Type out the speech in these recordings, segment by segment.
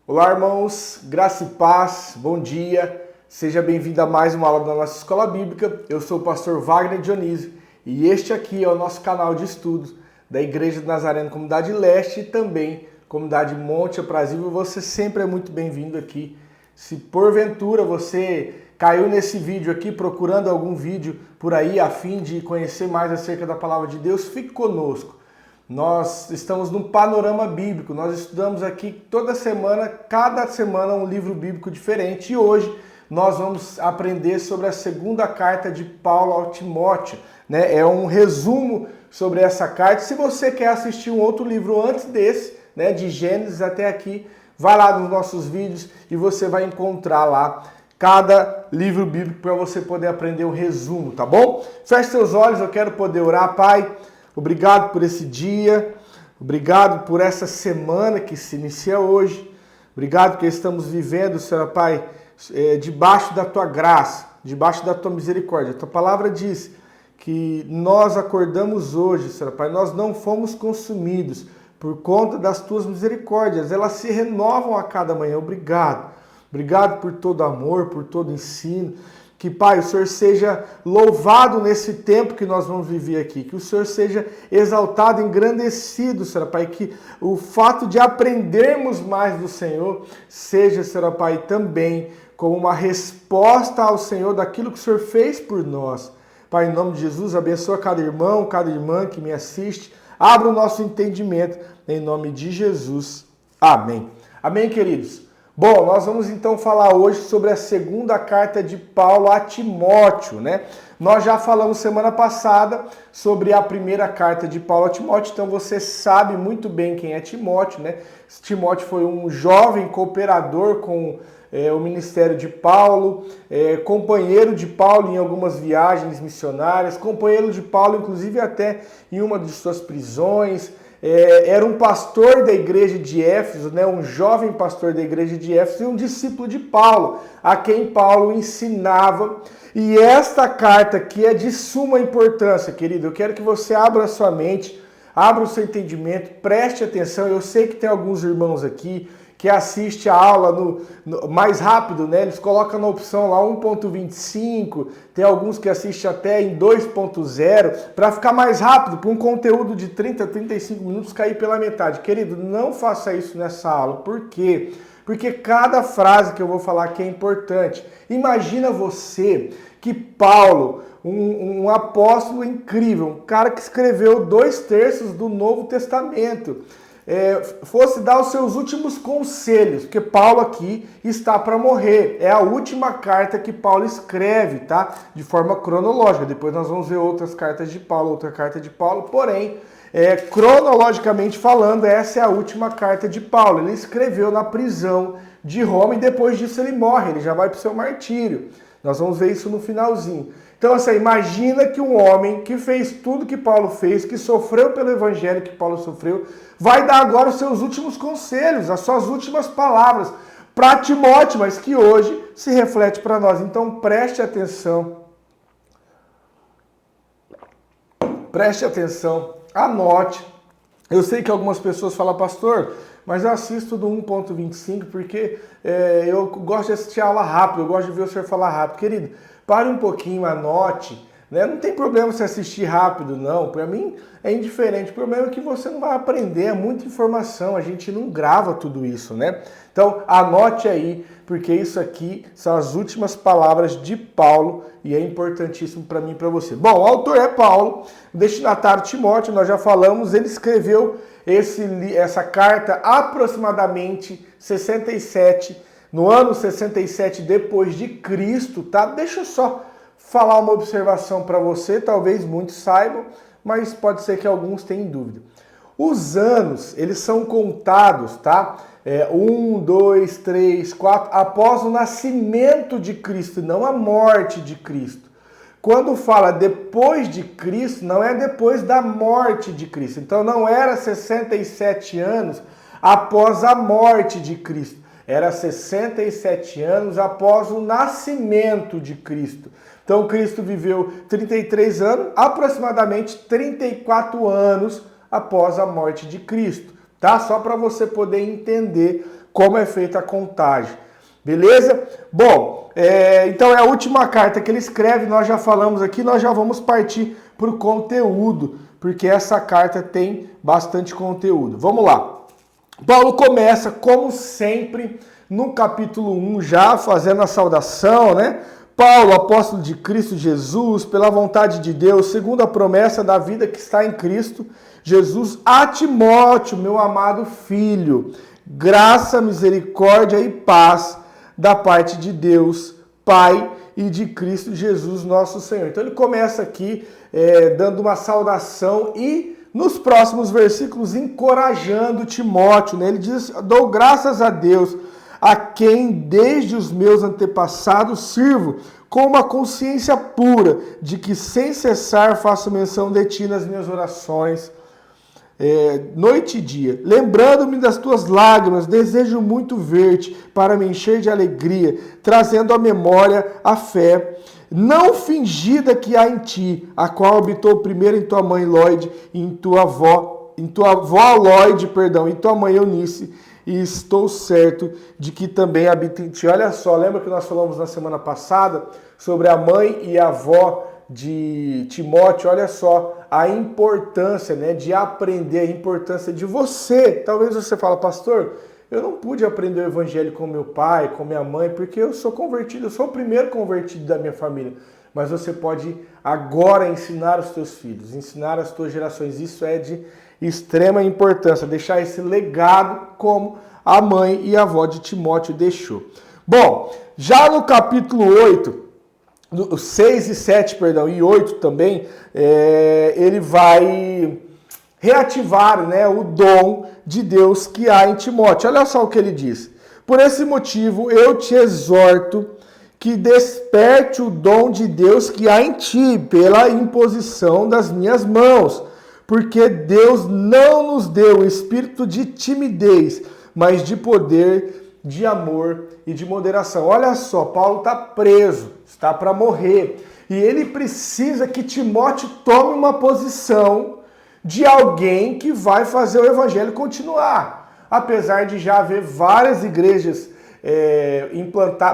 Olá, irmãos, graça e paz, bom dia, seja bem-vindo a mais uma aula da nossa Escola Bíblica. Eu sou o pastor Wagner Dionísio e este aqui é o nosso canal de estudos da Igreja do Nazareno Comunidade Leste e também Comunidade Monte Aprazível. Você sempre é muito bem-vindo aqui. Se porventura você caiu nesse vídeo aqui procurando algum vídeo por aí a fim de conhecer mais acerca da Palavra de Deus, fique conosco. Nós estamos num panorama bíblico, nós estudamos aqui toda semana, cada semana um livro bíblico diferente e hoje nós vamos aprender sobre a segunda carta de Paulo ao Timóteo, né? É um resumo sobre essa carta. Se você quer assistir um outro livro antes desse, né, de Gênesis até aqui, vai lá nos nossos vídeos e você vai encontrar lá cada livro bíblico para você poder aprender o resumo, tá bom? Feche seus olhos, eu quero poder orar. Pai, obrigado por esse dia, obrigado por essa semana que se inicia hoje, obrigado que estamos vivendo, Senhor Pai, debaixo da Tua graça, debaixo da Tua misericórdia. A Tua palavra diz que nós acordamos hoje, Senhor Pai, nós não fomos consumidos por conta das Tuas misericórdias, elas se renovam a cada manhã. Obrigado, obrigado por todo amor, por todo ensino. Que, Pai, o Senhor seja louvado nesse tempo que nós vamos viver aqui. Que o Senhor seja exaltado, engrandecido, Senhor Pai. Que o fato de aprendermos mais do Senhor seja, Senhor Pai, também como uma resposta ao Senhor daquilo que o Senhor fez por nós. Pai, em nome de Jesus, abençoa cada irmão, cada irmã que me assiste. Abra o nosso entendimento, em nome de Jesus. Amém. Amém, queridos? Bom, nós vamos então falar hoje sobre a segunda carta de Paulo a Timóteo, né? Nós já falamos semana passada sobre a primeira carta de Paulo a Timóteo, então você sabe muito bem quem é Timóteo, né? Timóteo foi um jovem cooperador com o ministério de Paulo, companheiro de Paulo em algumas viagens missionárias, companheiro de Paulo inclusive até em uma de suas prisões. Era um pastor da igreja de Éfeso, né? Um jovem pastor da igreja de Éfeso e um discípulo de Paulo, a quem Paulo ensinava. E esta carta aqui é de suma importância, querido. Eu quero que você abra a sua mente, abra o seu entendimento, preste atenção. Eu sei que tem alguns irmãos aqui que assiste a aula mais rápido, né? Eles colocam na opção lá 1.25, tem alguns que assistem até em 2.0, para ficar mais rápido, para um conteúdo de 30, 35 minutos cair pela metade. Querido, não faça isso nessa aula. Por quê? Porque cada frase que eu vou falar aqui é importante. Imagina você que Paulo, um apóstolo incrível, um cara que escreveu 2/3 do Novo Testamento, fosse dar os seus últimos conselhos, porque Paulo aqui está para morrer. É a última carta que Paulo escreve, tá? De forma cronológica. Depois nós vamos ver outras cartas de Paulo, outra carta de Paulo, porém, cronologicamente falando, essa é a última carta de Paulo. Ele escreveu na prisão de Roma e depois disso ele morre, ele já vai para o seu martírio. Nós vamos ver isso no finalzinho. Então, assim, imagina que um homem que fez tudo que Paulo fez, que sofreu pelo evangelho que Paulo sofreu, vai dar agora os seus últimos conselhos, as suas últimas palavras para Timóteo, mas que hoje se reflete para nós. Então, preste atenção. Preste atenção, anote. Eu sei que algumas pessoas falam, pastor, mas eu assisto do 1.25 porque eu gosto de assistir aula rápido, eu gosto de ver o senhor falar rápido. Querido, pare um pouquinho, anote. Né? Não tem problema você assistir rápido, não. Para mim é indiferente. O problema é que você não vai aprender, é muita informação, a gente não grava tudo isso, né? Então anote aí, porque isso aqui são as últimas palavras de Paulo e é importantíssimo para mim e para você. Bom, o autor é Paulo, o destinatário Timóteo, nós já falamos, ele escreveu essa carta aproximadamente no ano 67 depois de Cristo, tá? Deixa eu só falar uma observação para você, talvez muitos saibam, mas pode ser que alguns tenham dúvida. Os anos, eles são contados, tá? 1, 2, 3, 4, após o nascimento de Cristo, não a morte de Cristo. Quando fala depois de Cristo, não é depois da morte de Cristo. Então não era 67 anos após a morte de Cristo. Era 67 anos após o nascimento de Cristo. Então Cristo viveu 33 anos, aproximadamente 34 anos após a morte de Cristo, tá? Só para você poder entender como é feita a contagem. Beleza? Bom, então é a última carta que ele escreve, nós já falamos aqui, nós já vamos partir para o conteúdo, porque essa carta tem bastante conteúdo. Vamos lá. Paulo começa, como sempre, no capítulo 1, já fazendo a saudação, né? Paulo, apóstolo de Cristo Jesus, pela vontade de Deus, segundo a promessa da vida que está em Cristo Jesus, a Timóteo, meu amado filho, graça, misericórdia e paz da parte de Deus, Pai, e de Cristo Jesus, nosso Senhor. Então ele começa aqui dando uma saudação e nos próximos versículos encorajando Timóteo, né? Ele diz, dou graças a Deus, a quem desde os meus antepassados sirvo, com uma consciência pura, de que sem cessar faço menção de ti nas minhas orações, noite e dia. Lembrando-me das tuas lágrimas, desejo muito ver-te, para me encher de alegria, trazendo à memória a fé não fingida que há em ti, a qual habitou primeiro em tua mãe Lóide, e em tua avó Lóide, e tua mãe Eunice, e estou certo de que também habita em ti. Olha só, lembra que nós falamos na semana passada sobre a mãe e a avó de Timóteo? Olha só a importância, né, de aprender, a importância de você. Talvez você fale, pastor, eu não pude aprender o evangelho com meu pai, com minha mãe, porque eu sou convertido, eu sou o primeiro convertido da minha família. Mas você pode agora ensinar os teus filhos, ensinar as tuas gerações. Isso é de extrema importância, deixar esse legado como a mãe e a avó de Timóteo deixou. Bom, já no capítulo 8, 6 e 7, perdão, e 8 também, ele vai reativar, né, o dom de Deus que há em Timóteo. Olha só o que ele diz. Por esse motivo, eu te exorto que desperte o dom de Deus que há em ti, pela imposição das minhas mãos. Porque Deus não nos deu o espírito de timidez, mas de poder, de amor e de moderação. Olha só, Paulo está preso, está para morrer. E ele precisa que Timóteo tome uma posição de alguém que vai fazer o evangelho continuar. Apesar de já haver várias igrejas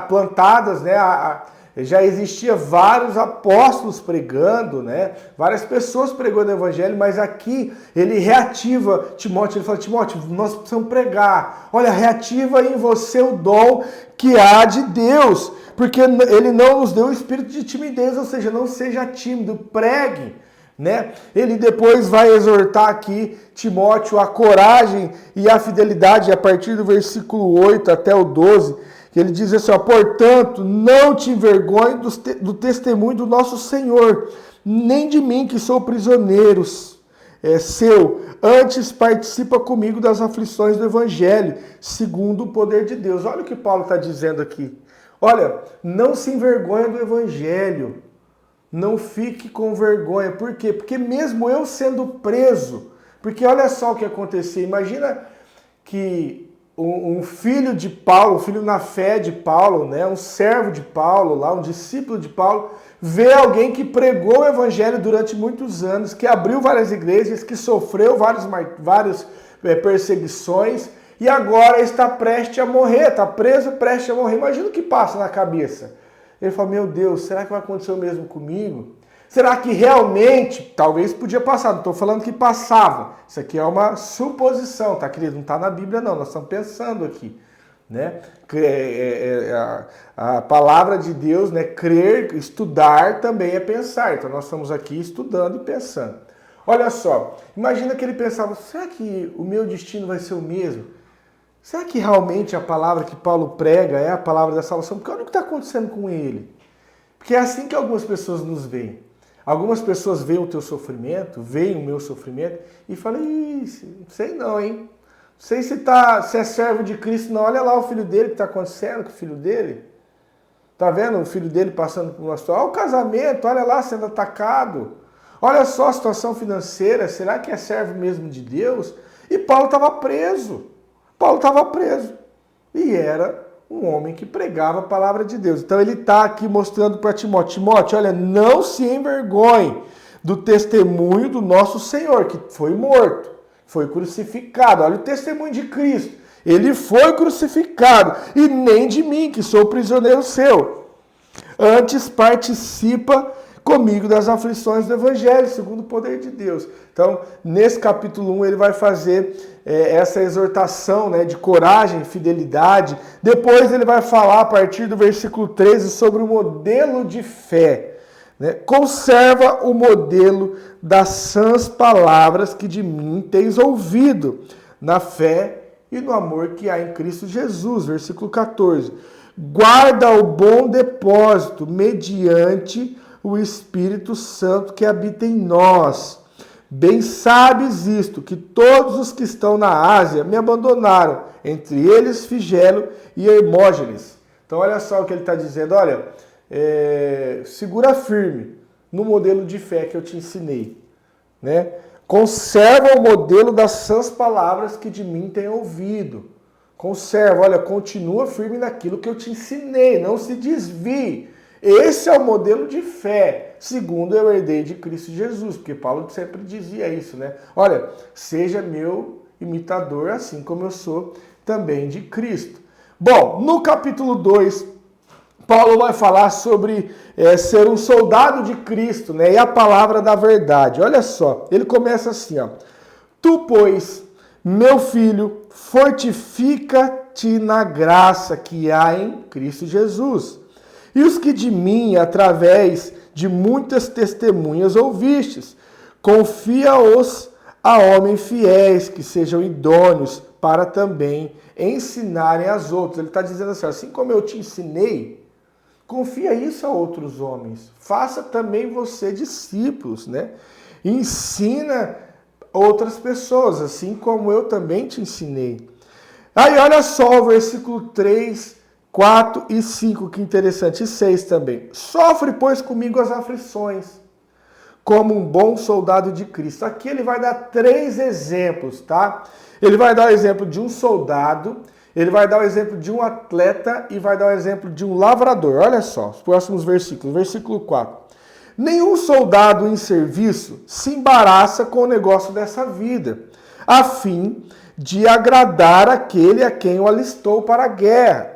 plantadas, né? Já existia vários apóstolos pregando, né? Várias pessoas pregando o evangelho, mas aqui ele reativa Timóteo, ele fala, Timóteo, nós precisamos pregar. Olha, reativa em você o dom que há de Deus, porque ele não nos deu o espírito de timidez, ou seja, não seja tímido, pregue, né? Ele depois vai exortar aqui Timóteo a coragem e a fidelidade, a partir do versículo 8 até o 12, que ele diz assim, ó, portanto, não te envergonhe do testemunho do nosso Senhor, nem de mim que sou prisioneiro seu, antes participa comigo das aflições do Evangelho, segundo o poder de Deus. Olha o que Paulo está dizendo aqui. Olha, não se envergonhe do Evangelho, não fique com vergonha. Por quê? Porque mesmo eu sendo preso, porque olha só o que aconteceu, imagina que um filho de Paulo, um filho na fé de Paulo, né, um servo de Paulo, lá, um discípulo de Paulo, vê alguém que pregou o evangelho durante muitos anos, que abriu várias igrejas, que sofreu várias perseguições e agora está prestes a morrer, está preso, prestes a morrer. Imagina o que passa na cabeça. Ele fala, meu Deus, será que vai acontecer o mesmo comigo? Será que realmente, talvez podia passar, não estou falando que passava. Isso aqui é uma suposição, tá, querido? Não está na Bíblia, não. Nós estamos pensando aqui, né? A palavra de Deus, né? Crer, estudar também é pensar. Então nós estamos aqui estudando e pensando. Olha só, imagina que ele pensava, será que o meu destino vai ser o mesmo? Será que realmente a palavra que Paulo prega é a palavra da salvação? Porque olha o que está acontecendo com ele. Porque é assim que algumas pessoas nos veem. Algumas pessoas veem o teu sofrimento, veem o meu sofrimento e falam, não sei não, hein? Não sei se é servo de Cristo, não. Olha lá o filho dele que está acontecendo com o filho dele. Tá vendo o filho dele passando por uma situação? Olha o casamento, olha lá sendo atacado. Olha só a situação financeira, será que é servo mesmo de Deus? E Paulo estava preso. Paulo estava preso. E era um homem que pregava a palavra de Deus. Então ele está aqui mostrando para Timóteo, Timóteo, olha, não se envergonhe do testemunho do nosso Senhor, que foi morto, foi crucificado. Olha o testemunho de Cristo. Ele foi crucificado, e nem de mim, que sou prisioneiro seu. Antes participa comigo das aflições do Evangelho, segundo o poder de Deus. Então, nesse capítulo 1, ele vai fazer essa exortação, né, de coragem e fidelidade. Depois ele vai falar, a partir do versículo 13, sobre o modelo de fé. Né? Conserva o modelo das sãs palavras que de mim tens ouvido, na fé e no amor que há em Cristo Jesus. Versículo 14. Guarda o bom depósito mediante o Espírito Santo que habita em nós. Bem sabes isto, que todos os que estão na Ásia me abandonaram, entre eles Figelo e Hermógenes. Então olha só o que ele está dizendo, olha, segura firme no modelo de fé que eu te ensinei, né? Conserva o modelo das sãs palavras que de mim tem ouvido. Conserva, olha, continua firme naquilo que eu te ensinei, não se desvie. Esse é o modelo de fé, segundo eu herdei de Cristo Jesus, porque Paulo sempre dizia isso, né? Olha, seja meu imitador, assim como eu sou também de Cristo. Bom, no capítulo 2, Paulo vai falar sobre ser um soldado de Cristo, né? E a palavra da verdade. Olha só, ele começa assim, ó. Tu, pois, meu filho, fortifica-te na graça que há em Cristo Jesus. E os que de mim, através de muitas testemunhas ouvistes, confia-os a homens fiéis, que sejam idôneos para também ensinarem aos outros. Ele está dizendo assim como eu te ensinei, confia isso a outros homens. Faça também você discípulos, né? Ensina outras pessoas, assim como eu também te ensinei. Aí olha só o versículo 3, 4 e 5, que interessante, e 6 também. Sofre, pois, comigo as aflições, como um bom soldado de Cristo. Aqui ele vai dar 3 exemplos, tá? Ele vai dar o exemplo de um soldado, ele vai dar o exemplo de um atleta e vai dar o exemplo de um lavrador. Olha só, os próximos versículos. Versículo 4. Nenhum soldado em serviço se embaraça com o negócio dessa vida, a fim de agradar aquele a quem o alistou para a guerra.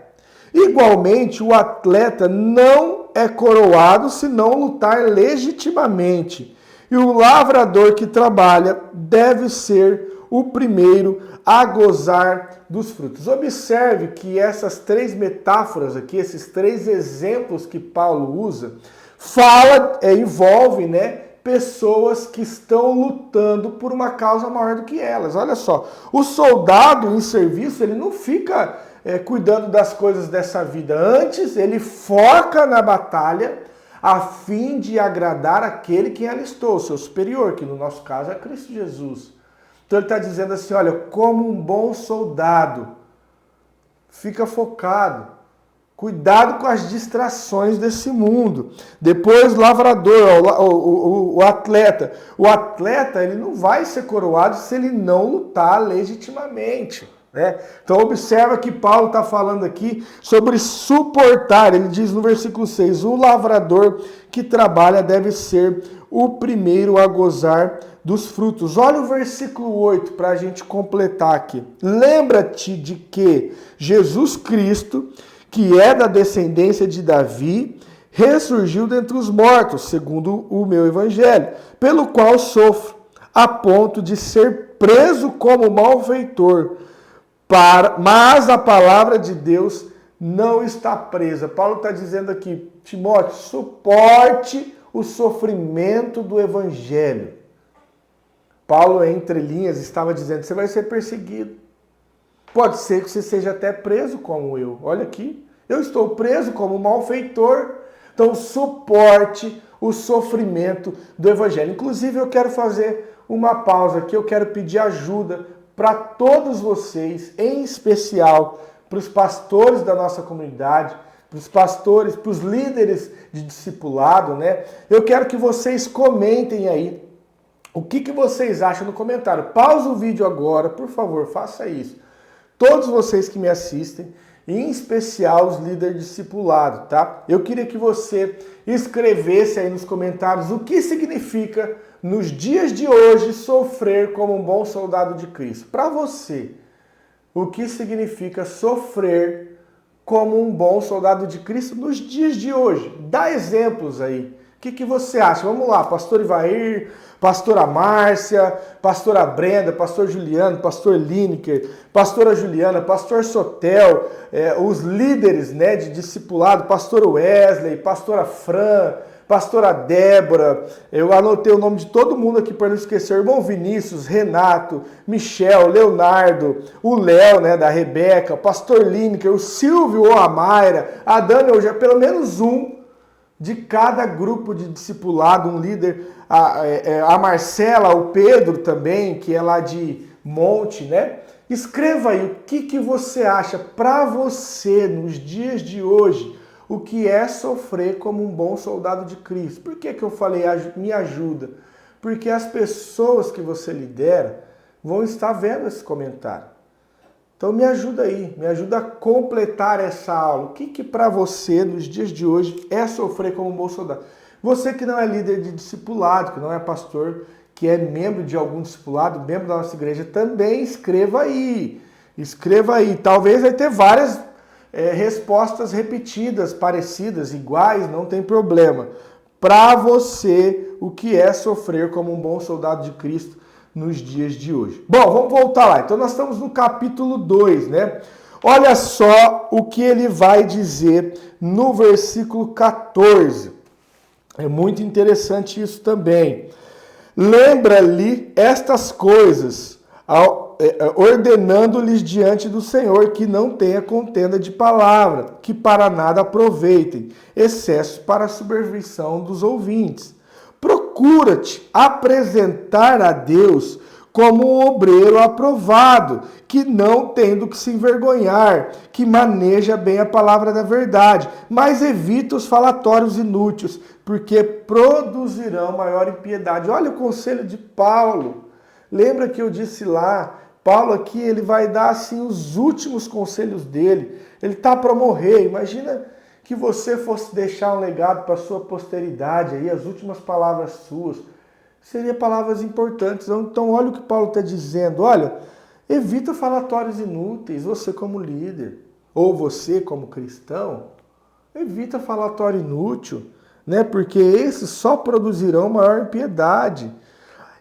Igualmente, o atleta não é coroado se não lutar legitimamente. E o lavrador que trabalha deve ser o primeiro a gozar dos frutos. Observe que essas 3 metáforas aqui, esses 3 exemplos que Paulo usa, envolve, né, pessoas que estão lutando por uma causa maior do que elas. Olha só, o soldado em serviço, ele não fica cuidando das coisas dessa vida. Antes, ele foca na batalha a fim de agradar aquele que alistou, o seu superior, que no nosso caso é Cristo Jesus. Então ele está dizendo assim, olha, como um bom soldado, fica focado. Cuidado com as distrações desse mundo. Depois, o lavrador, o atleta. O atleta, ele não vai ser coroado se ele não lutar legitimamente. Né? Então, observa que Paulo está falando aqui sobre suportar. Ele diz no versículo 6, o lavrador que trabalha deve ser o primeiro a gozar dos frutos. Olha o versículo 8 para a gente completar aqui. Lembra-te de que Jesus Cristo, que é da descendência de Davi, ressurgiu dentre os mortos, segundo o meu evangelho, pelo qual sofro, a ponto de ser preso como malfeitor. Mas a palavra de Deus não está presa. Paulo está dizendo aqui, Timóteo, suporte o sofrimento do evangelho. Paulo, entre linhas, estava dizendo, você vai ser perseguido. Pode ser que você seja até preso como eu. Olha aqui, eu estou preso como malfeitor. Então, suporte o sofrimento do evangelho. Inclusive, eu quero fazer uma pausa aqui, eu quero pedir ajuda para todos vocês, em especial para os pastores da nossa comunidade, para os pastores, para os líderes de discipulado, né? Eu quero que vocês comentem aí o que vocês acham no comentário. Pausa o vídeo agora, por favor, faça isso. Todos vocês que me assistem, em especial os líderes discipulados, tá? Eu queria que você escrevesse aí nos comentários o que significa nos dias de hoje sofrer como um bom soldado de Cristo. Para você, o que significa sofrer como um bom soldado de Cristo nos dias de hoje. Dá exemplos aí. O que você acha? Vamos lá, pastor Ivair, pastora Márcia, pastora Brenda, pastor Juliano, pastor Lineker, pastora Juliana, pastor Sotel, os líderes, né, de discipulado, pastor Wesley, pastora Fran, pastora Débora, eu anotei o nome de todo mundo aqui para não esquecer, o irmão Vinícius, Renato, Michel, Leonardo, o Léo, né, da Rebeca, pastor Lineker, o Silvio ou a Mayra, a Dani, já pelo menos um de cada grupo de discipulado, um líder, a Marcela, o Pedro também, que é lá de Monte, né? Escreva aí o que você acha para você, nos dias de hoje, o que é sofrer como um bom soldado de Cristo. Por que eu falei me ajuda? Porque as pessoas que você lidera vão estar vendo esse comentário. Então me ajuda aí, me ajuda a completar essa aula. O que para você, nos dias de hoje, é sofrer como um bom soldado? Você que não é líder de discipulado, que não é pastor, que é membro de algum discipulado, membro da nossa igreja, também escreva aí. Escreva aí. Talvez vai ter várias respostas repetidas, parecidas, iguais, não tem problema. Para você, o que é sofrer como um bom soldado de Cristo nos dias de hoje. Bom, vamos voltar lá. Então nós estamos no capítulo 2, né? Olha só o que ele vai dizer no versículo 14. É muito interessante isso também. Lembra-lhe estas coisas, ordenando-lhes diante do Senhor que não tenha contenda de palavra, que para nada aproveitem, excesso para a supervisão dos ouvintes. Procura-te apresentar a Deus como um obreiro aprovado, que não tendo que se envergonhar, que maneja bem a palavra da verdade, mas evita os falatórios inúteis, porque produzirão maior impiedade. Olha o conselho de Paulo. Lembra que eu disse lá, Paulo aqui ele vai dar assim os últimos conselhos dele. Ele está para morrer. Imagina que você fosse deixar um legado para a sua posteridade, aí as últimas palavras suas, seriam palavras importantes. Então olha o que Paulo está dizendo, olha, evita falatórios inúteis, você como líder, ou você como cristão, evita falatório inútil, né? Porque esses só produzirão maior impiedade.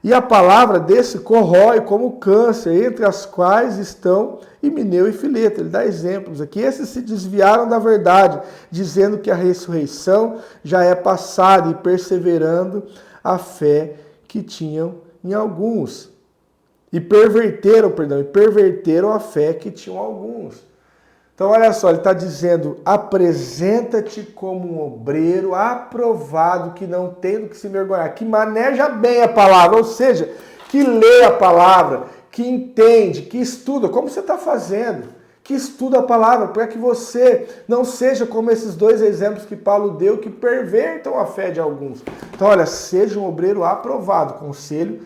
E a palavra desse corrói como câncer, entre as quais estão Himeneu e Fileto. Ele dá exemplos aqui. Esses se desviaram da verdade, dizendo que a ressurreição já é passada e perseverando a fé que tinham em alguns. E perverteram a fé que tinham alguns. Então, olha só, ele está dizendo, apresenta-te como um obreiro aprovado, que não tem do que se envergonhar, que maneja bem a palavra, ou seja, que lê a palavra, que entende, que estuda, como você está fazendo, que estuda a palavra, para que você não seja como esses dois exemplos que Paulo deu, que pervertam a fé de alguns. Então, olha, seja um obreiro aprovado, conselho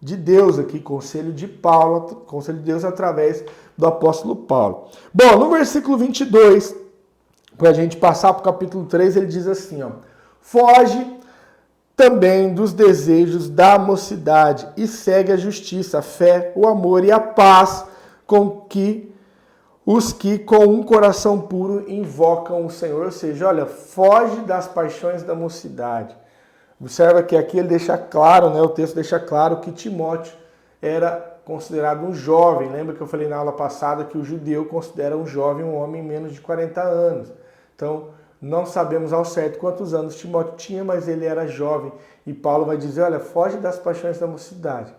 de Deus aqui, conselho de Paulo, conselho de Deus através do apóstolo Paulo. Bom, no versículo 22, para a gente passar para o capítulo 3, ele diz assim, ó, foge também dos desejos da mocidade e segue a justiça, a fé, o amor e a paz com que os que com um coração puro invocam o Senhor. Ou seja, olha, foge das paixões da mocidade. Observa que aqui ele deixa claro, né, o texto deixa claro que Timóteo era considerado um jovem. Lembra que eu falei na aula passada que o judeu considera um jovem um homem menos de 40 anos. Então, não sabemos ao certo quantos anos Timóteo tinha, mas ele era jovem. E Paulo vai dizer, olha, foge das paixões da mocidade.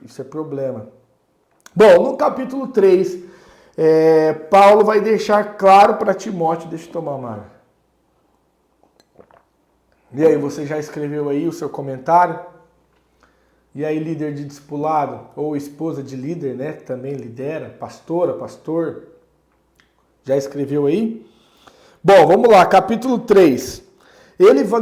Isso é problema. Bom, no capítulo 3, Paulo vai deixar claro para Timóteo, deixa eu tomar uma água. E aí, você já escreveu aí o seu comentário? E aí, líder de discipulado, ou esposa de líder, né? Também lidera, pastora, pastor. Já escreveu aí? Bom, vamos lá, capítulo 3.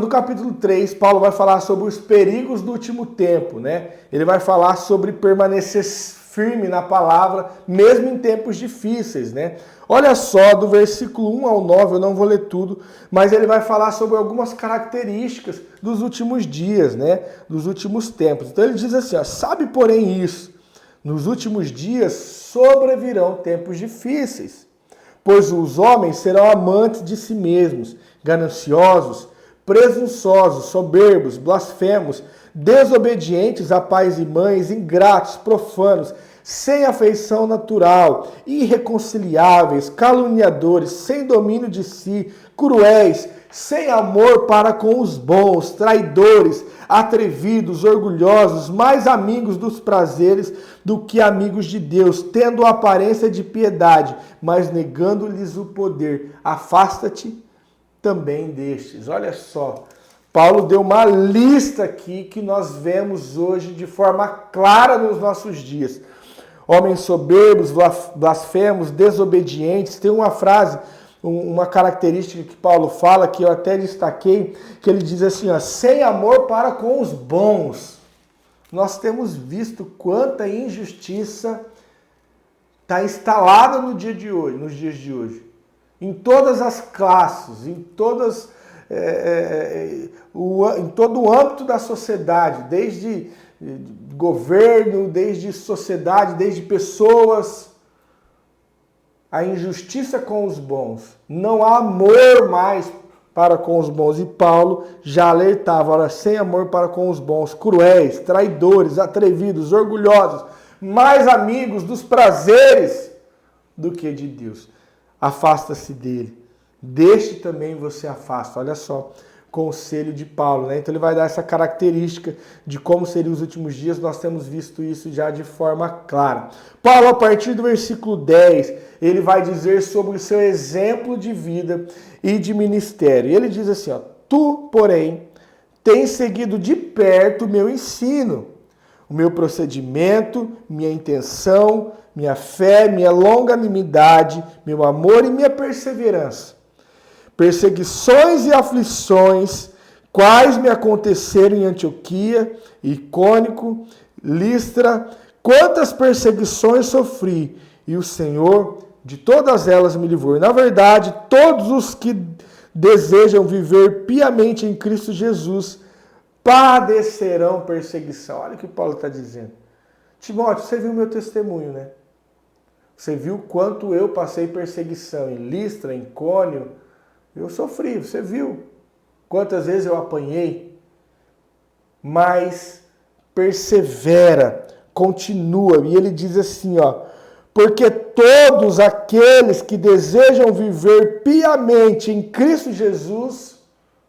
No capítulo 3, Paulo vai falar sobre os perigos do último tempo, né? Ele vai falar sobre permanecer firme na palavra, mesmo em tempos difíceis, né? Olha só, do versículo 1 ao 9, eu não vou ler tudo, mas ele vai falar sobre algumas características dos últimos dias, né? Dos últimos tempos. Então ele diz assim, ó, sabe porém isso, Nos últimos dias sobrevirão tempos difíceis, pois os homens serão amantes de si mesmos, gananciosos, presunçosos, soberbos, blasfemos, desobedientes a pais e mães, ingratos, profanos, sem afeição natural, irreconciliáveis, caluniadores, sem domínio de si, cruéis, sem amor para com os bons, traidores, atrevidos, orgulhosos, mais amigos dos prazeres do que amigos de Deus, tendo aparência de piedade, mas negando-lhes o poder. Afasta-te também destes. Olha só, Paulo deu uma lista aqui que nós vemos hoje de forma clara nos nossos dias. Homens soberbos, blasfemos, desobedientes. Tem uma frase, uma característica que Paulo fala, que eu até destaquei, que ele diz assim, ó, sem amor para com os bons. Nós temos visto quanta injustiça está instalada nos dias de hoje. Em todas as classes, em todo o âmbito da sociedade, desde governo, desde sociedade, desde pessoas, a injustiça com os bons. Não há amor mais para com os bons. E Paulo já alertava, olha, sem amor para com os bons, cruéis, traidores, atrevidos, orgulhosos, mais amigos dos prazeres do que de Deus. Afasta-se dele. Deste também você afasta. Olha só, conselho de Paulo, né? Então ele vai dar essa característica de como seriam os últimos dias. Nós temos visto isso já de forma clara. Paulo, a partir do versículo 10, ele vai dizer sobre o seu exemplo de vida e de ministério. E ele diz assim, ó, tu, porém, tens seguido de perto o meu ensino, o meu procedimento, minha intenção, minha fé, minha longanimidade, meu amor e minha perseverança. Perseguições e aflições, quais me aconteceram em Antioquia, Icônico, Listra, quantas perseguições sofri, e o Senhor de todas elas me livrou. E, na verdade, todos os que desejam viver piamente em Cristo Jesus padecerão perseguição. Olha o que Paulo está dizendo. Timóteo, você viu meu testemunho, né? Você viu quanto eu passei perseguição em Listra, em Icônio. Eu sofri, você viu quantas vezes eu apanhei. Mas persevera, continua. E ele diz assim, ó, porque todos aqueles que desejam viver piamente em Cristo Jesus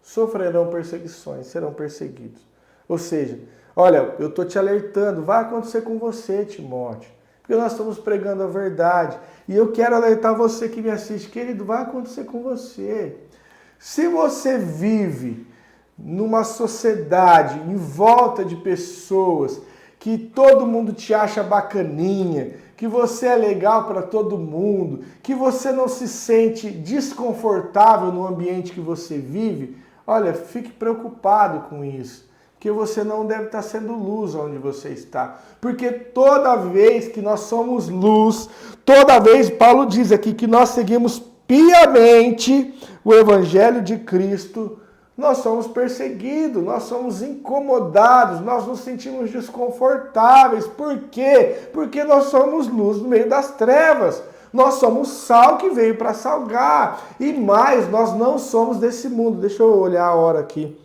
sofrerão perseguições, serão perseguidos. Ou seja, olha, eu estou te alertando, vai acontecer com você, Timóteo, porque nós estamos pregando a verdade. E eu quero alertar você que me assiste, querido, vai acontecer com você. Se você vive numa sociedade em volta de pessoas que todo mundo te acha bacaninha, que você é legal para todo mundo, que você não se sente desconfortável no ambiente que você vive, olha, fique preocupado com isso, porque você não deve estar sendo luz onde você está. Porque toda vez que nós somos luz, toda vez, Paulo diz aqui que nós seguimos piamente o Evangelho de Cristo, nós somos perseguidos, nós somos incomodados, nós nos sentimos desconfortáveis. Por quê? Porque nós somos luz no meio das trevas. Nós somos sal que veio para salgar. E mais, nós não somos desse mundo. Deixa eu olhar a hora aqui.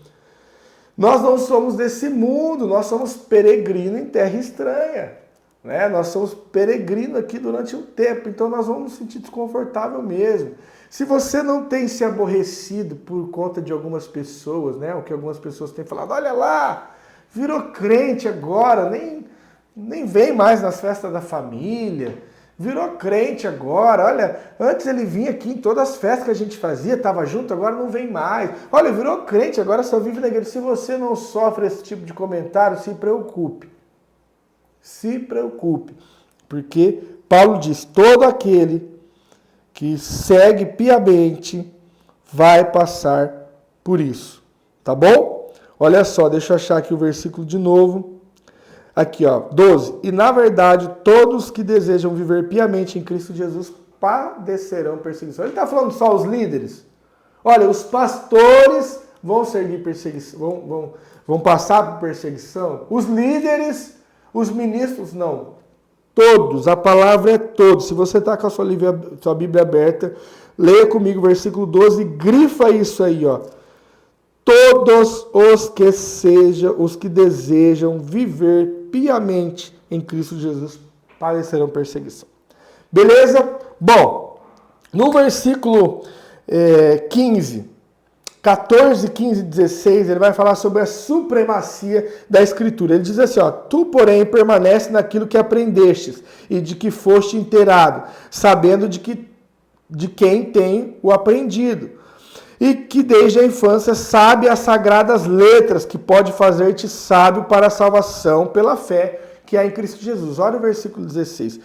Nós não somos desse mundo, nós somos peregrinos em terra estranha. Né? Nós somos peregrinos aqui durante um tempo, então nós vamos nos sentir desconfortável mesmo. Se você não tem se aborrecido por conta de algumas pessoas, né? O que algumas pessoas têm falado, olha lá, virou crente agora, nem vem mais nas festas da família, virou crente agora, olha, antes ele vinha aqui em todas as festas que a gente fazia, estava junto, agora não vem mais. Olha, virou crente, agora só vive na igreja. Se você não sofre esse tipo de comentário, se preocupe. Se preocupe, porque Paulo diz, todo aquele que segue piamente vai passar por isso, tá bom? Olha só, deixa eu achar aqui o versículo de novo. Aqui, ó, 12. E na verdade, todos que desejam viver piamente em Cristo Jesus padecerão perseguição. Ele está falando só os líderes? Olha, os pastores vão seguir perseguição, vão passar por perseguição. Os líderes, os ministros, não. todos, a palavra é todos. Se você está com a sua Bíblia aberta, leia comigo o versículo 12, grifa isso aí, ó. Todos os que desejam viver piamente em Cristo Jesus padecerão perseguição. Beleza? Bom, no versículo 14, 15 e 16, ele vai falar sobre a supremacia da Escritura. Ele diz assim, ó, tu, porém, permanece naquilo que aprendestes e de que foste inteirado, sabendo de quem tem o aprendido. E que desde a infância sabe as sagradas letras, que pode fazer-te sábio para a salvação pela fé que há em Cristo Jesus. Olha o versículo 16.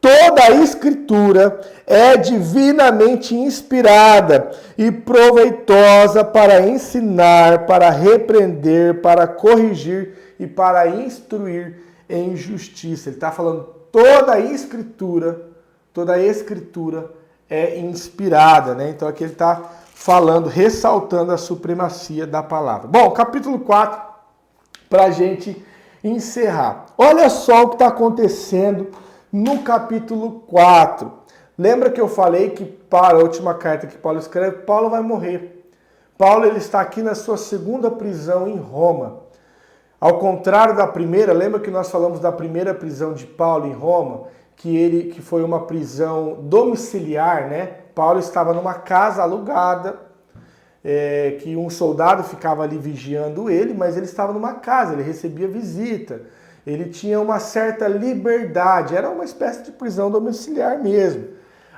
Toda a Escritura é divinamente inspirada e proveitosa para ensinar, para repreender, para corrigir e para instruir em justiça. Ele está falando toda a Escritura é inspirada, né? Então aqui ele está falando, ressaltando a supremacia da palavra. Bom, capítulo 4, para a gente encerrar. Olha só o que está acontecendo no capítulo 4. Lembra que eu falei que para a última carta que Paulo escreve, Paulo vai morrer. Paulo ele está aqui na sua segunda prisão em Roma. Ao contrário da primeira, lembra que nós falamos da primeira prisão de Paulo em Roma, que foi uma prisão domiciliar, né? Paulo estava numa casa alugada, que um soldado ficava ali vigiando ele, mas ele estava numa casa, ele recebia visita, ele tinha uma certa liberdade, era uma espécie de prisão domiciliar mesmo.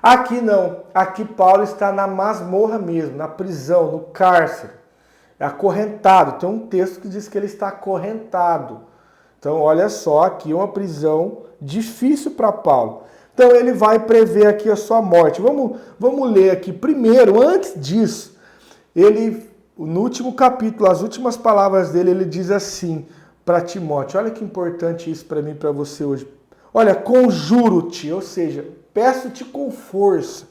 Aqui não, aqui Paulo está na masmorra mesmo, na prisão, no cárcere, acorrentado. Tem um texto que diz que ele está acorrentado. Então olha só, aqui uma prisão difícil para Paulo. Então ele vai prever aqui a sua morte. Vamos ler aqui primeiro, antes disso, no último capítulo, as últimas palavras dele, ele diz assim para Timóteo, olha que importante isso para mim e para você hoje. Olha, conjuro-te, ou seja, peço-te com força,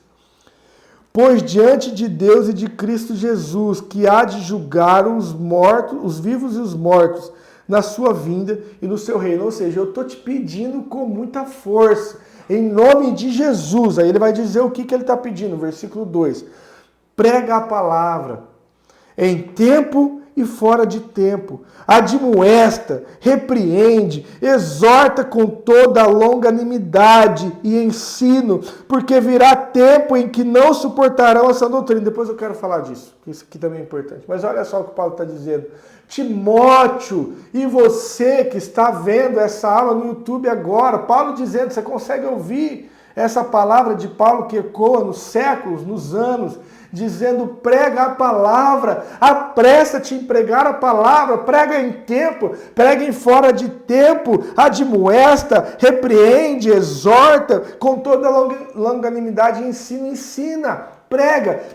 pois diante de Deus e de Cristo Jesus, que há de julgar os mortos, os vivos e os mortos, na sua vinda e no seu reino. Ou seja, eu estou te pedindo com muita força, em nome de Jesus. Aí ele vai dizer o que ele está pedindo, versículo 2. Prega a palavra em tempo e fora de tempo. Admoesta, repreende, exorta com toda a longanimidade e ensino, porque virá tempo em que não suportarão essa doutrina. Depois eu quero falar disso, que isso aqui também é importante. Mas olha só o que Paulo está dizendo. Timóteo, e você que está vendo essa aula no YouTube agora, Paulo dizendo, você consegue ouvir essa palavra de Paulo que ecoa nos séculos, nos anos, dizendo, prega a palavra, apressa-te em pregar a palavra, prega em tempo, prega em fora de tempo, admoesta, repreende, exorta, com toda longanimidade, ensina.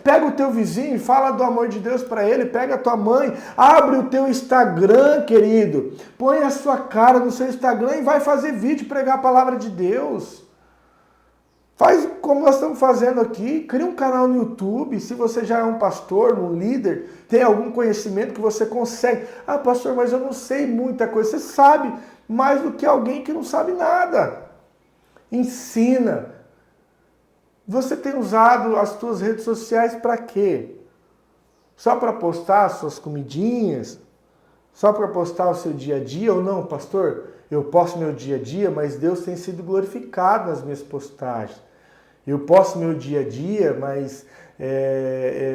Pega o teu vizinho e fala do amor de Deus para ele, pega a tua mãe, abre o teu Instagram, querido, põe a sua cara no seu Instagram e vai fazer vídeo, pregar a palavra de Deus. Faz como nós estamos fazendo aqui, cria um canal no YouTube, se você já é um pastor, um líder, tem algum conhecimento que você consegue. Ah, pastor, mas eu não sei muita coisa. Você sabe mais do que alguém que não sabe nada. Ensina. Você tem usado as suas redes sociais para quê? Só para postar as suas comidinhas? Só para postar o seu dia a dia? Ou não, pastor, eu posto meu dia a dia, mas Deus tem sido glorificado nas minhas postagens. Eu posto meu dia a dia, mas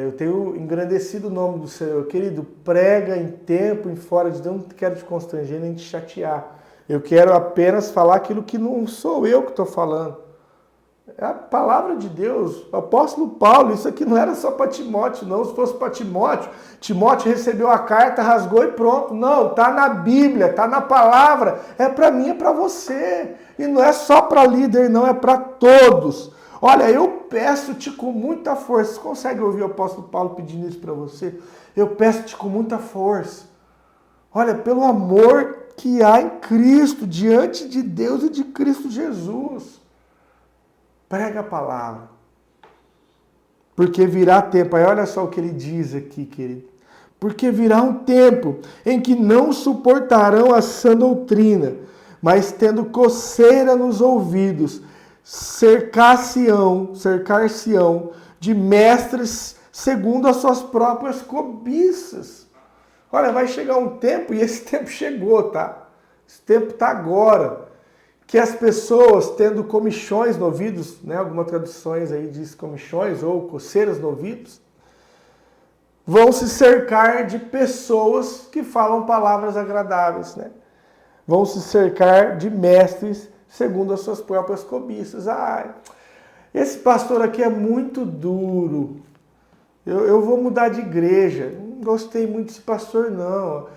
eu tenho engrandecido o nome do Senhor. Querido, prega em tempo e fora de Deus. Não quero te constranger nem te chatear. Eu quero apenas falar aquilo que não sou eu que estou falando. É a palavra de Deus. O apóstolo Paulo, isso aqui não era só para Timóteo, não. Se fosse para Timóteo, Timóteo recebeu a carta, rasgou e pronto. Não, está na Bíblia, está na palavra. É para mim, é para você. E não é só para líder, não, é para todos. Olha, eu peço-te com muita força. Você consegue ouvir o apóstolo Paulo pedindo isso para você? Eu peço-te com muita força. Olha, pelo amor que há em Cristo, diante de Deus e de Cristo Jesus. Prega a palavra. Porque virá tempo. Aí olha só o que ele diz aqui, querido. Porque virá um tempo em que não suportarão a sã doutrina, mas tendo coceira nos ouvidos, cercar-se-ão de mestres segundo as suas próprias cobiças. Olha, vai chegar um tempo, e esse tempo chegou, tá? Esse tempo está agora, que as pessoas tendo comichões no ouvidos, né? Algumas traduções aí diz comichões ou coceiras no ouvidos, vão se cercar de pessoas que falam palavras agradáveis, né? Vão se cercar de mestres segundo as suas próprias cobiças. Ah, esse pastor aqui é muito duro. Eu vou mudar de igreja. Não gostei muito desse pastor, não.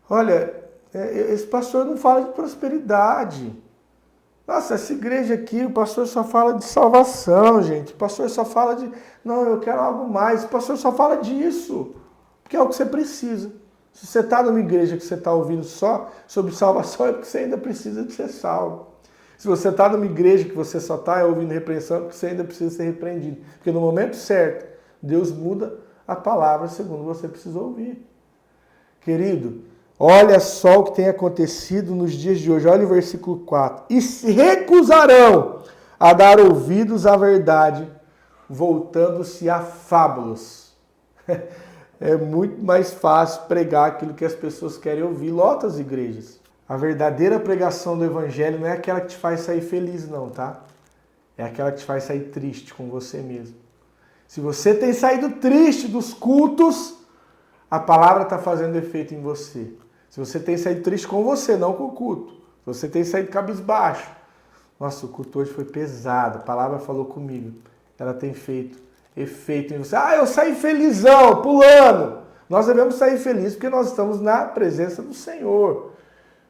Olha, esse pastor não fala de prosperidade. Nossa, essa igreja aqui, o pastor só fala de salvação, gente. O pastor só fala de, não, eu quero algo mais. O pastor só fala disso, porque é o que você precisa. Se você está numa igreja que você está ouvindo só sobre salvação, é porque você ainda precisa de ser salvo. Se você está numa igreja que você só está ouvindo repreensão, é porque você ainda precisa ser repreendido. Porque no momento certo, Deus muda a palavra segundo você precisa ouvir. Querido, olha só o que tem acontecido nos dias de hoje. Olha o versículo 4. E se recusarão a dar ouvidos à verdade, voltando-se a fábulas. É muito mais fácil pregar aquilo que as pessoas querem ouvir. Lota as igrejas. A verdadeira pregação do evangelho não é aquela que te faz sair feliz, não, tá? É aquela que te faz sair triste com você mesmo. Se você tem saído triste dos cultos, a palavra está fazendo efeito em você. Se você tem saído triste com você, não com o culto. Se você tem saído cabisbaixo. Nossa, o culto hoje foi pesado. A palavra falou comigo. Ela tem feito efeito em você. Ah, eu saí felizão, pulando. Nós devemos sair felizes porque nós estamos na presença do Senhor.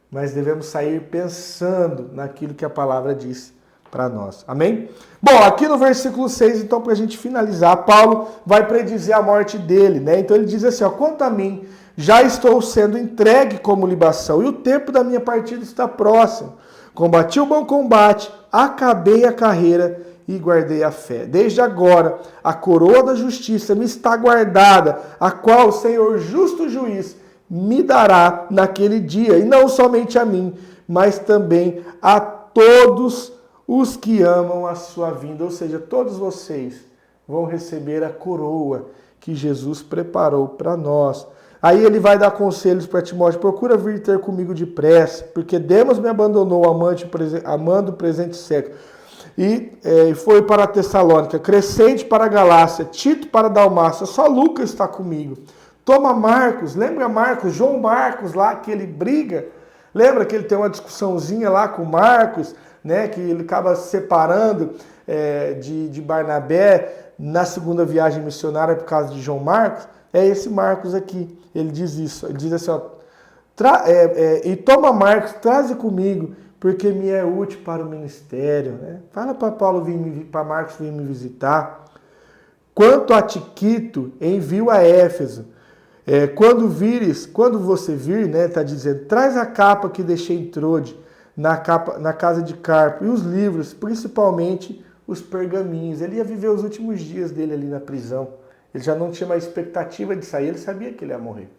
Mas devemos sair pensando naquilo que a palavra diz para nós. Amém? Bom, aqui no versículo 6, então, para a gente finalizar, Paulo vai predizer a morte dele, né? Então ele diz assim, ó, quanto a mim, já estou sendo entregue como libação e o tempo da minha partida está próximo. Combati o bom combate, acabei a carreira e guardei a fé. Desde agora, a coroa da justiça me está guardada, a qual o Senhor justo juiz me dará naquele dia, e não somente a mim, mas também a todos os que amam a sua vinda. Ou seja, todos vocês vão receber a coroa que Jesus preparou para nós. Aí ele vai dar conselhos para Timóteo: procura vir ter comigo depressa, porque Demas me abandonou, amando o presente século. E foi para Tessalônica, Crescente para a Galácia, Tito para a Dalmácia, só Lucas está comigo. Toma Marcos, lembra Marcos, João Marcos lá, que ele briga? Lembra que ele tem uma discussãozinha lá com Marcos, né, que ele acaba separando de Barnabé na segunda viagem missionária por causa de João Marcos? É esse Marcos aqui, ele diz isso, ele diz assim, ó, e toma Marcos, traze comigo, porque me é útil para o ministério. Né? Fala para para Marcos vir me visitar. Quanto a Tiquito, envio a Éfeso. Quando você vir, né, tá dizendo, traz a capa que deixei em Trode, na casa de Carpo, e os livros, principalmente os pergaminhos. Ele ia viver os últimos dias dele ali na prisão. Ele já não tinha mais expectativa de sair, ele sabia que ele ia morrer.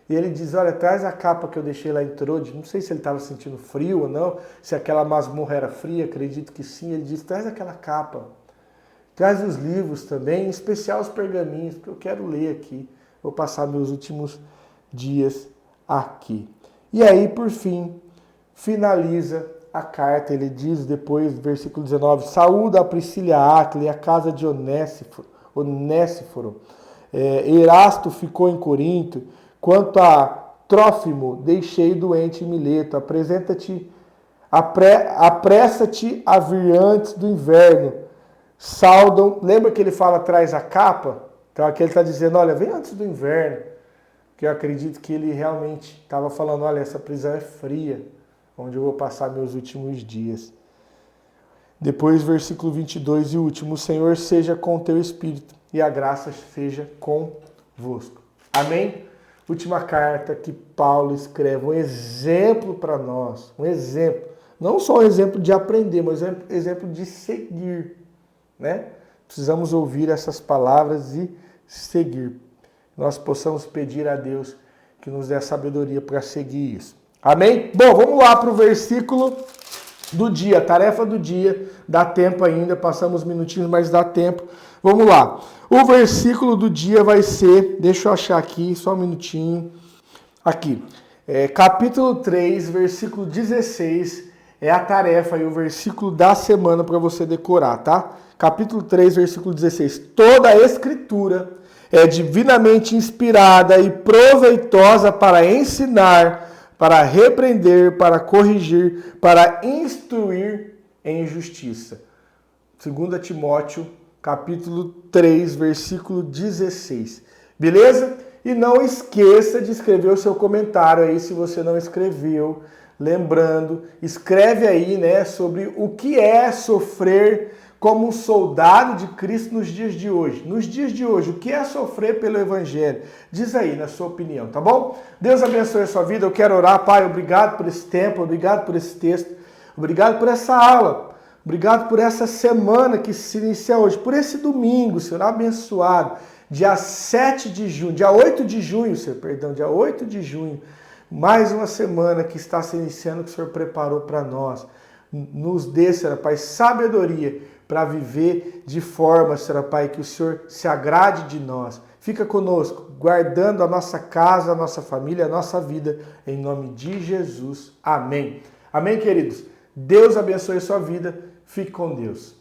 E ele diz, olha, traz a capa que eu deixei lá em Trode. Não sei se ele estava sentindo frio ou não, se aquela masmorra era fria, acredito que sim. Ele diz, traz aquela capa. Traz os livros também, em especial os pergaminhos, porque eu quero ler aqui. Vou passar meus últimos dias aqui. E aí, por fim, finaliza a carta. Ele diz depois, versículo 19, saúda a Priscila e a Áquila e a casa de Onésiforo. Erasto ficou em Corinto. Quanto a Trófimo, deixei doente em Mileto. Apressa-te a vir antes do inverno. Saudam, lembra que ele fala, traz a capa? Então aqui ele está dizendo, olha, vem antes do inverno. Que eu acredito que ele realmente estava falando, olha, essa prisão é fria, onde eu vou passar meus últimos dias. Depois, versículo 22 e último, o Senhor seja com teu espírito e a graça seja convosco. Amém? Última carta que Paulo escreve, um exemplo para nós, um exemplo. Não só um exemplo de aprender, mas um exemplo de seguir, né? Precisamos ouvir essas palavras e seguir. Nós possamos pedir a Deus que nos dê a sabedoria para seguir isso. Amém? Bom, vamos lá para o versículo do dia, tarefa do dia. Dá tempo ainda, passamos minutinhos, mas dá tempo. Vamos lá. O versículo do dia vai ser, deixa eu achar aqui, só um minutinho. Aqui, capítulo 3, versículo 16, é a tarefa e o versículo da semana para você decorar, tá? Capítulo 3, versículo 16. Toda a escritura é divinamente inspirada e proveitosa para ensinar, para repreender, para corrigir, para instruir em justiça. 2 Timóteo, capítulo 3, versículo 16. Beleza? E não esqueça de escrever o seu comentário aí, se você não escreveu. Lembrando, escreve aí, né, sobre o que é sofrer como um soldado de Cristo nos dias de hoje. Nos dias de hoje, o que é sofrer pelo Evangelho? Diz aí, na sua opinião, tá bom? Deus abençoe a sua vida. Eu quero orar, Pai, obrigado por esse tempo, obrigado por esse texto, obrigado por essa aula, obrigado por essa semana que se inicia hoje, por esse domingo, Senhor, abençoado. Dia 7 de junho, dia 8 de junho, Senhor, perdão, dia 8 de junho, mais uma semana que está se iniciando, que o Senhor preparou para nós. Nos dê, Senhor Pai, sabedoria para viver de forma, Senhor Pai, que o Senhor se agrade de nós. Fica conosco, guardando a nossa casa, a nossa família, a nossa vida, em nome de Jesus. Amém. Amém, queridos? Deus abençoe a sua vida. Fique com Deus.